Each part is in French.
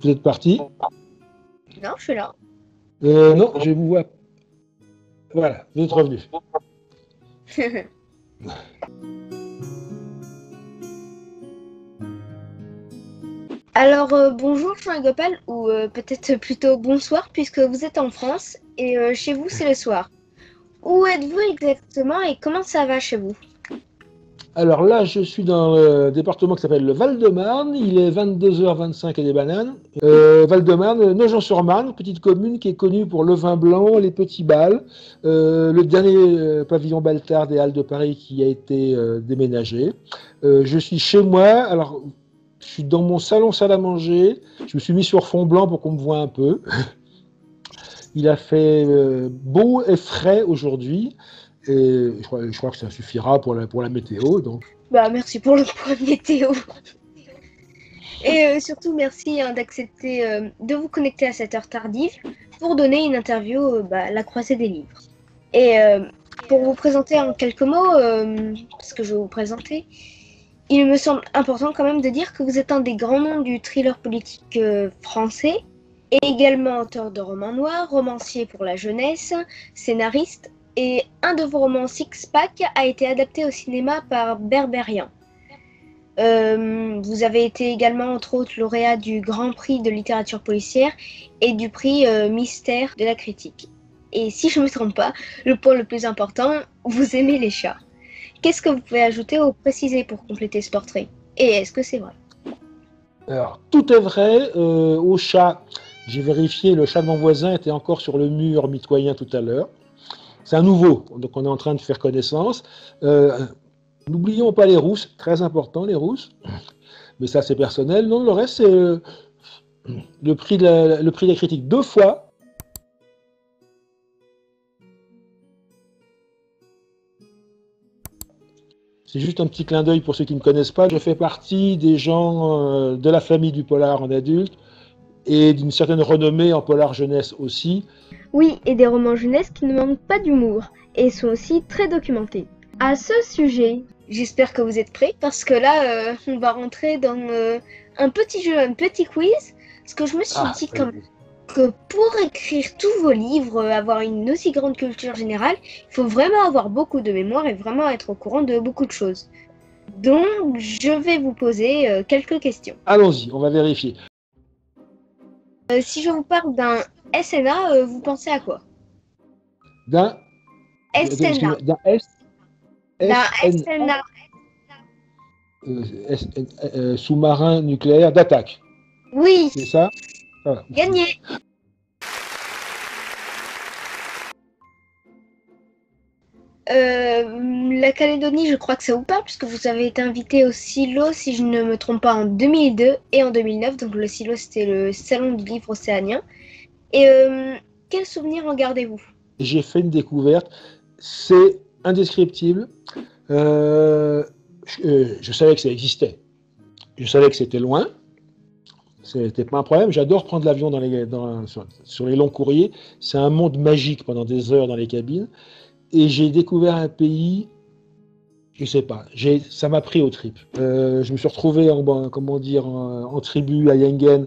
Vous êtes parti? Non, je suis là. Non, je vous vois. Voilà, vous êtes revenu. Alors, bonjour Jean Gopal, ou peut-être plutôt bonsoir, puisque vous êtes en France, et chez vous, c'est le soir. Où êtes-vous exactement et comment ça va chez vous? Alors là, je suis dans le département qui s'appelle le Val-de-Marne. Il est 22h25 et des bananes. Val-de-Marne, Nogent-sur-Marne, petite commune qui est connue pour le vin blanc, les petits bals, le dernier pavillon Baltard des Halles de Paris qui a été déménagé. Je suis chez moi. Alors, je suis dans mon salon salle à manger. Je me suis mis sur fond blanc pour qu'on me voit un peu. Il a fait beau et frais aujourd'hui. Et je crois que ça suffira pour la météo. Donc. Bah, merci pour le point météo. Et surtout, merci d'accepter de vous connecter à cette heure tardive pour donner une interview à la croisée des livres. Et pour vous présenter en quelques mots, parce que je vais vous présenter, il me semble important quand même de dire que vous êtes un des grands noms du thriller politique français, et également auteur de romans noirs, romancier pour la jeunesse, scénariste, et un de vos romans Six Pack a été adapté au cinéma par Berberian. Vous avez été également, entre autres, lauréat du Grand Prix de littérature policière et du prix Mystère de la critique. Et si je ne me trompe pas, le point le plus important, vous aimez les chats. Qu'est-ce que vous pouvez ajouter ou préciser pour compléter ce portrait? Et est-ce que c'est vrai? Alors, tout est vrai. Au chat, j'ai vérifié, le chat de mon voisin était encore sur le mur mitoyen tout à l'heure. C'est un nouveau, donc on est en train de faire connaissance. N'oublions pas les rousses, très important les rousses, mais ça c'est personnel. Non, le reste c'est le prix de la critique 2 fois. C'est juste un petit clin d'œil pour ceux qui ne me connaissent pas. Je fais partie des gens de la famille du polar en adulte et d'une certaine renommée en polar jeunesse aussi. Oui, et des romans jeunesse qui ne manquent pas d'humour et sont aussi très documentés. À ce sujet, j'espère que vous êtes prêts parce que là, on va rentrer dans un petit jeu, un petit quiz. Parce que je me suis dit que pour écrire tous vos livres, avoir une aussi grande culture générale, il faut vraiment avoir beaucoup de mémoire et vraiment être au courant de beaucoup de choses. Donc, je vais vous poser quelques questions. Allons-y, on va vérifier. Si je vous parle d'un SNA, vous pensez à quoi? D'un SNA. D'un S. D'un SNA. Sous-marin nucléaire d'attaque. Oui. C'est ça? Voilà. Gagné. La Calédonie, je crois que ça vous parle, puisque vous avez été invité au Silo, si je ne me trompe pas, en 2002 et en 2009. Donc le Silo, c'était le salon du livre océanien. Et quel souvenir en gardez-vous? J'ai fait une découverte, c'est indescriptible. Je savais que ça existait. Je savais que c'était loin. C'était pas un problème. J'adore prendre l'avion sur les longs courriers. C'est un monde magique pendant des heures dans les cabines. Et j'ai découvert un pays, je sais pas, ça m'a pris aux tripes. Je me suis retrouvé en tribu à Yengen,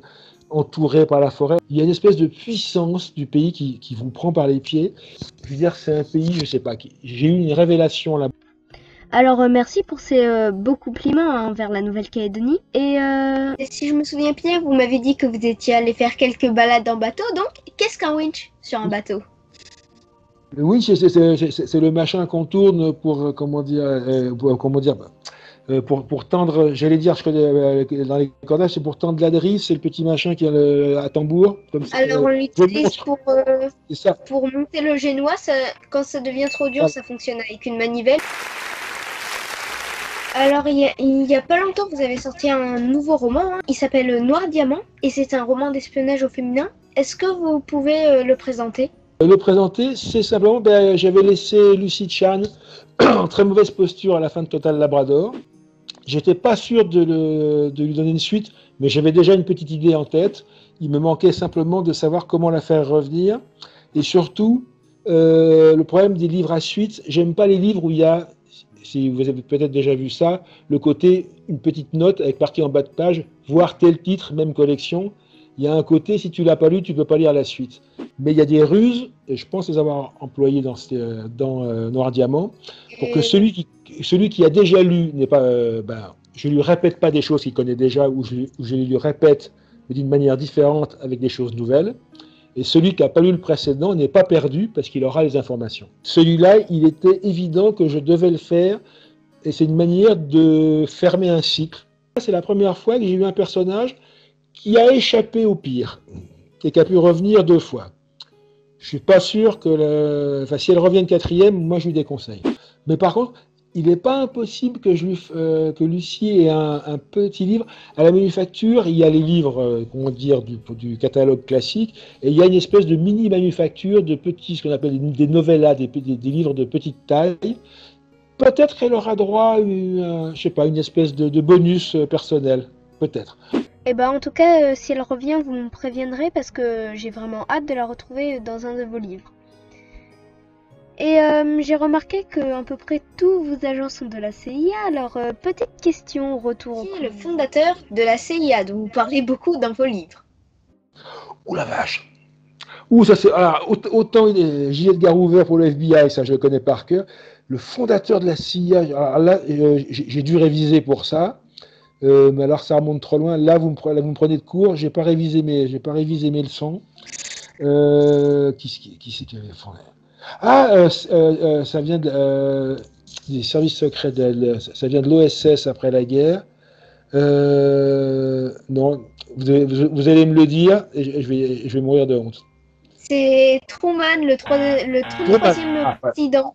entouré par la forêt. Il y a une espèce de puissance du pays qui vous prend par les pieds. Je veux dire, c'est un pays, je sais pas, j'ai eu une révélation là. Alors, merci pour ces beaux compliments envers la Nouvelle-Calédonie. Et si je me souviens bien, vous m'avez dit que vous étiez allé faire quelques balades en bateau. Donc, qu'est-ce qu'un winch sur un bateau? Le winch, c'est le machin qu'on tourne pour, pour tendre, j'allais dire, dans les cordages, c'est pour tendre la drisse, c'est le petit machin qui a à tambour. Comme ça, alors, on l'utilise pour monter le génois. Quand ça devient trop dur, ça fonctionne avec une manivelle. Alors, il y a pas longtemps, vous avez sorti un nouveau roman. Il s'appelle Noir Diamant et c'est un roman d'espionnage au féminin. Est-ce que vous pouvez le présenter? Le présenter, c'est simplement, j'avais laissé Lucie Chan en très mauvaise posture à la fin de Total Labrador. J'étais pas sûr de lui donner une suite, mais j'avais déjà une petite idée en tête. Il me manquait simplement de savoir comment la faire revenir. Et surtout, le problème des livres à suite, j'aime pas les livres où il y a si vous avez peut-être déjà vu ça, le côté, une petite note avec marqué en bas de page, voir tel titre, même collection. Il y a un côté, si tu l'as pas lu, tu peux pas lire la suite. Mais il y a des ruses, et je pense les avoir employées dans Noir Diamant, pour que celui qui a déjà lu n'est pas, je lui répète pas des choses qu'il connaît déjà, ou je lui répète, mais d'une manière différente, avec des choses nouvelles. Et celui qui n'a pas lu le précédent n'est pas perdu parce qu'il aura les informations. Celui-là, il était évident que je devais le faire, et c'est une manière de fermer un cycle. C'est la première fois que j'ai eu un personnage qui a échappé au pire et qui a pu revenir 2 fois. Je suis pas sûr que si elle revient 4e, moi je lui déconseille. Mais par contre, il n'est pas impossible que Lucie ait un petit livre. À la manufacture, il y a les livres, comment dire, du catalogue classique, et il y a une espèce de mini manufacture de petits, ce qu'on appelle des novellas, des livres de petite taille. Peut-être qu'elle aura droit à je sais pas, une espèce de bonus personnel, peut-être. Eh ben, en tout cas, si elle revient, vous me préviendrez parce que j'ai vraiment hâte de la retrouver dans un de vos livres. Et j'ai remarqué que à peu près tous vos agents sont de la CIA, alors petite question au retour. Qui est le fondateur de la CIA dont vous parlez beaucoup dans vos livres? Ouh la vache! Ouh, ça c'est. Alors, autant J. Edgar Hoover pour le FBI, ça je le connais par cœur. Le fondateur de la CIA, alors là, j'ai dû réviser pour ça. Mais alors ça remonte trop loin. Là, vous me prenez de court. J'ai pas révisé mes leçons. Qui c'est qui avait fondé? Ah, ça vient des services secrets. Ça vient de l'OSS après la guerre. Non, vous allez me le dire et je vais mourir de honte. C'est Truman, le troisième président,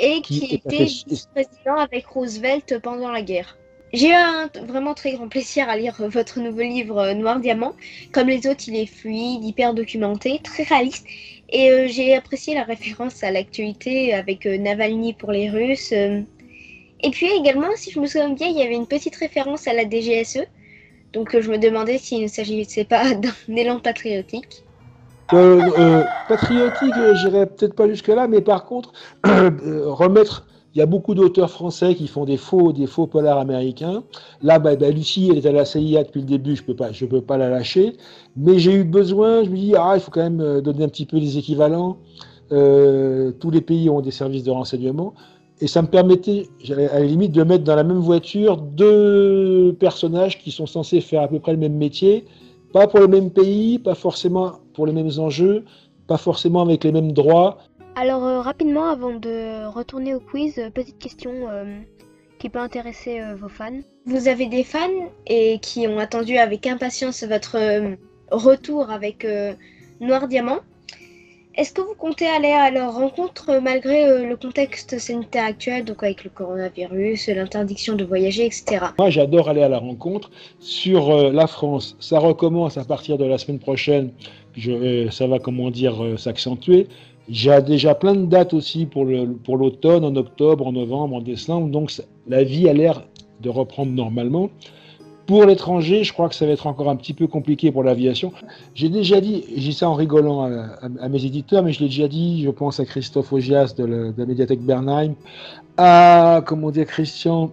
et qui était vice-président avec Roosevelt pendant la guerre. J'ai eu un vraiment très grand plaisir à lire votre nouveau livre Noir Diamant. Comme les autres, il est fluide, hyper documenté, très réaliste. Et j'ai apprécié la référence à l'actualité avec Navalny pour les Russes. Et puis également, si je me souviens bien, il y avait une petite référence à la DGSE. Donc je me demandais s'il ne s'agissait pas d'un élan patriotique. Patriotique, j'irais peut-être pas jusque-là, mais par contre, remettre. Il y a beaucoup d'auteurs français qui font des faux polars américains. Là, Lucie, elle est à la CIA depuis le début, je peux pas la lâcher. Mais j'ai eu besoin, je me dis, il faut quand même donner un petit peu les équivalents. Tous les pays ont des services de renseignement. Et ça me permettait, à la limite, de mettre dans la même voiture 2 personnages qui sont censés faire à peu près le même métier. Pas pour le même pays, pas forcément pour les mêmes enjeux, pas forcément avec les mêmes droits. Alors rapidement, avant de retourner au quiz, petite question qui peut intéresser vos fans. Vous avez des fans et qui ont attendu avec impatience votre retour avec Noir Diamant. Est-ce que vous comptez aller à leur rencontre malgré le contexte sanitaire actuel, donc avec le coronavirus, l'interdiction de voyager, etc. Moi, j'adore aller à la rencontre. Sur la France, ça recommence à partir de la semaine prochaine. Ça va, s'accentuer. J'ai déjà plein de dates aussi pour l'automne, en octobre, en novembre, en décembre. Donc, la vie a l'air de reprendre normalement. Pour l'étranger, je crois que ça va être encore un petit peu compliqué pour l'aviation. J'ai déjà dit, j'ai ça en rigolant à mes éditeurs, mais je l'ai déjà dit, je pense à Christophe Augias de la médiathèque Bernheim, à, Christian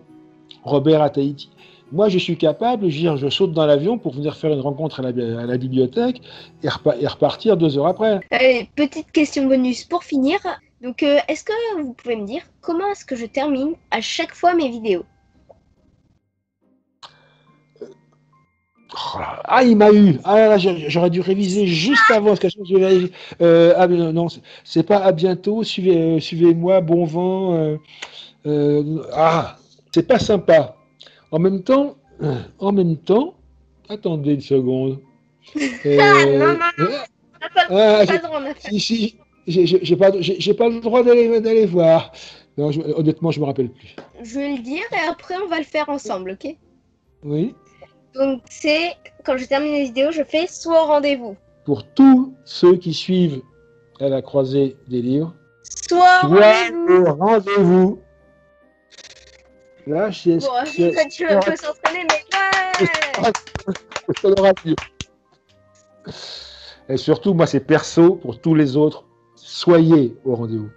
Robert à Tahiti. Moi, je suis capable, je saute dans l'avion pour venir faire une rencontre à la bibliothèque et repartir 2 heures après. Petite question bonus pour finir. Donc, est-ce que vous pouvez me dire comment est-ce que je termine à chaque fois mes vidéos? Il m'a eu. Là, j'aurais dû réviser juste avant. Parce que non, c'est pas à bientôt. Suivez-moi, bon vent. C'est pas sympa. En même temps, attendez une seconde. Non, pas le droit, si, j'ai pas le droit d'aller voir. Non, honnêtement, je me rappelle plus. Je vais le dire et après on va le faire ensemble, ok? Oui. Donc c'est, quand je termine les vidéos, je fais soit au rendez-vous. Pour tous ceux qui suivent à la croisée des livres, soit au rendez-vous. Là, tu peux s'entraîner, mais ouais. Et surtout, moi, c'est perso, pour tous les autres, soyez au rendez-vous.